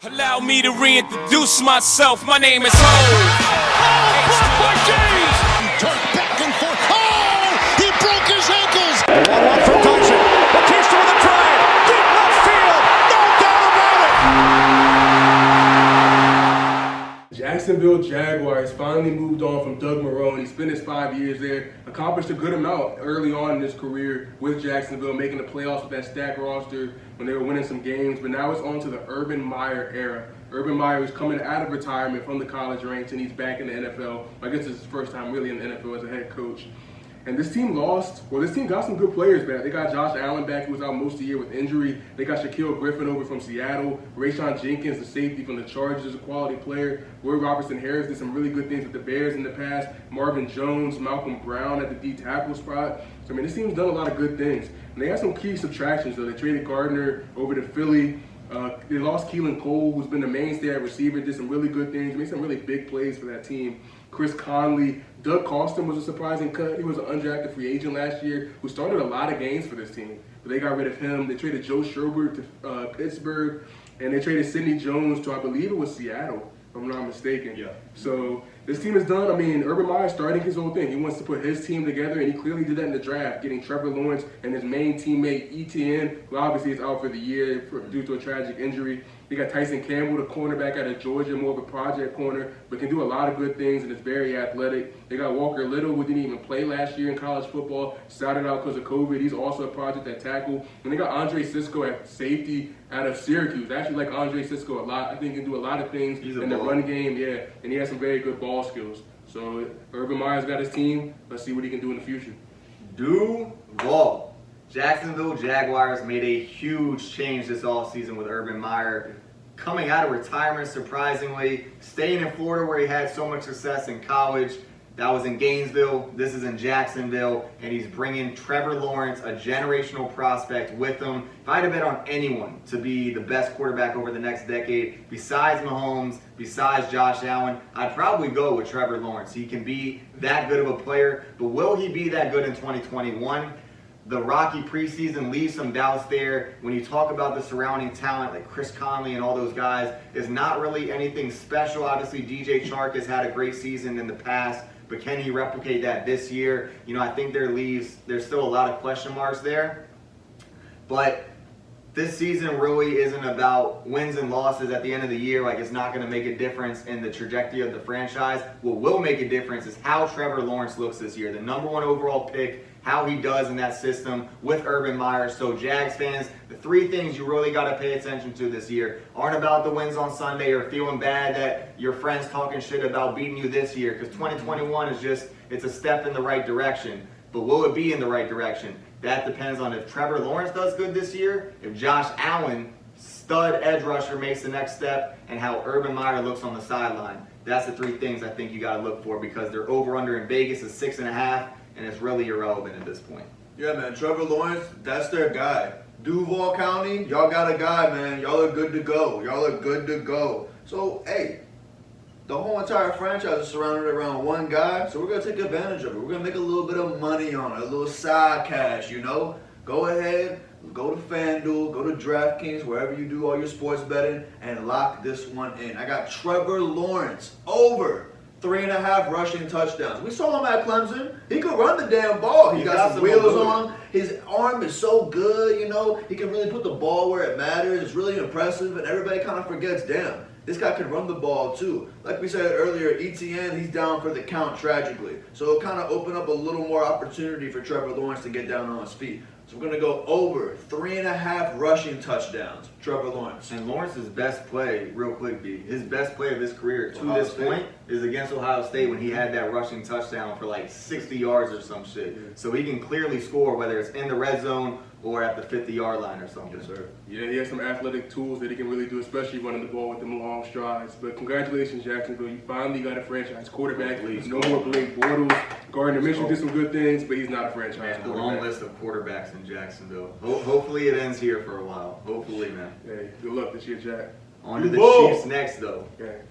Allow me to reintroduce myself. My name is Ho. Turned back and forth. Oh! He broke his ankles. 1-1 from Tyson. Batista with a drive. Deep left field. No doubt about it. Jacksonville Jaguars finally moved on from Doug Marrone. He spent his 5 years there, accomplished a good amount early on in his career with Jacksonville, making the playoffs with that stacked roster when they were winning some games. But now it's on to the Urban Meyer era. Urban Meyer is coming out of retirement from the college ranks, and he's back in the NFL. I guess it's his first time really in the NFL as a head coach. And this team got some good players back. They got Josh Allen back, who was out most of the year with injury. They got Shaquille Griffin over from Seattle. Rayshon Jenkins, the safety from the Chargers, is a quality player. Roy Robertson-Harris did some really good things with the Bears in the past. Marvin Jones, Malcolm Brown at the D tackle spot. So, I mean, this team's done a lot of good things. And they have some key subtractions, though. They traded Gardner over to Philly. They lost Keelan Cole, who's been the mainstay at receiver, did some really good things, made some really big plays for that team. Chris Conley, Doug Costin was a surprising cut. He was an undrafted free agent last year who started a lot of games for this team. But they got rid of him. They traded Joe Sherbert to Pittsburgh, and they traded Sidney Jones to, I believe it was Seattle, if I'm not mistaken. Yeah. So this team is done. I mean, Urban Meyer starting his own thing. He wants to put his team together, and he clearly did that in the draft, getting Trevor Lawrence and his main teammate, ETN, who obviously is out for the year due to a tragic injury. They got Tyson Campbell, the cornerback out of Georgia, more of a project corner, but can do a lot of good things and is very athletic. They got Walker Little, who didn't even play last year in college football, started out because of COVID. He's also a project at tackle. And they got Andre Cisco at safety out of Syracuse. I actually like Andre Cisco a lot. I think he can do a lot of things in the run game, yeah, and he has some very good ball skills. So Urban Meyer's got his team. Let's see what he can do in the future. Duval. Jacksonville Jaguars made a huge change this offseason with Urban Meyer coming out of retirement, surprisingly, staying in Florida where he had so much success in college. That was in Gainesville. This is in Jacksonville, and he's bringing Trevor Lawrence, a generational prospect, with him. If I had to bet on anyone to be the best quarterback over the next decade, besides Mahomes, besides Josh Allen, I'd probably go with Trevor Lawrence. He can be that good of a player, but will he be that good in 2021? The rocky preseason leaves some doubts there. When you talk about the surrounding talent like Chris Conley and all those guys, is not really anything special. Obviously, DJ Chark has had a great season in the past, but can he replicate that this year? You know, I think there's still a lot of question marks there. But this season really isn't about wins and losses at the end of the year. Like, it's not going to make a difference in the trajectory of the franchise. What will make a difference is how Trevor Lawrence looks this year. The #1 overall pick, how he does in that system with Urban Meyer. So Jags fans, the three things you really got to pay attention to this year aren't about the wins on Sunday or feeling bad that your friends talking shit about beating you this year, because 2021 is just, it's a step in the right direction. But will it be in the right direction? That depends on if Trevor Lawrence does good this year, if Josh Allen, stud edge rusher, makes the next step, and how Urban Meyer looks on the sideline. That's the three things I think you got to look for, because their over-under in Vegas is 6.5, and it's really irrelevant at this point. Yeah, man. Trevor Lawrence, that's their guy. Duval County, y'all got a guy, man. Y'all are good to go. Y'all are good to go. So, hey, the whole entire franchise is surrounded around one guy, so we're going to take advantage of it. We're going to make a little bit of money on it, a little side cash, you know? Go ahead, go to FanDuel, go to DraftKings, wherever you do all your sports betting, and lock this one in. I got Trevor Lawrence over 3.5 rushing touchdowns. We saw him at Clemson. He could run the damn ball. He got some wheels on. His arm is so good, you know. He can really put the ball where it matters. It's really impressive, and everybody kind of forgets, damn, this guy can run the ball too. Like we said earlier, ETN, he's down for the count tragically. So it'll kind of open up a little more opportunity for Trevor Lawrence to get down on his feet. So we're going to go over 3.5 rushing touchdowns, Trevor Lawrence. And Lawrence's best play, real quick, B, his best play of his career to this point is against Ohio State when he had that rushing touchdown for like 60 yards or some shit. Yeah. So he can clearly score, whether it's in the red zone or at the 50-yard line or something. Yes, sir. Yeah, he has some athletic tools that he can really do, especially running the ball with them long strides. But congratulations, Jacksonville. You finally got a franchise quarterback. No more Blake Bortles. Gardner Minshew did some good things, but he's not a franchise quarterback. A long list of quarterbacks in Jacksonville. Hopefully it ends here for a while. Hopefully, man. Hey, good luck this year, Jack. On to the Chiefs next, though. Okay.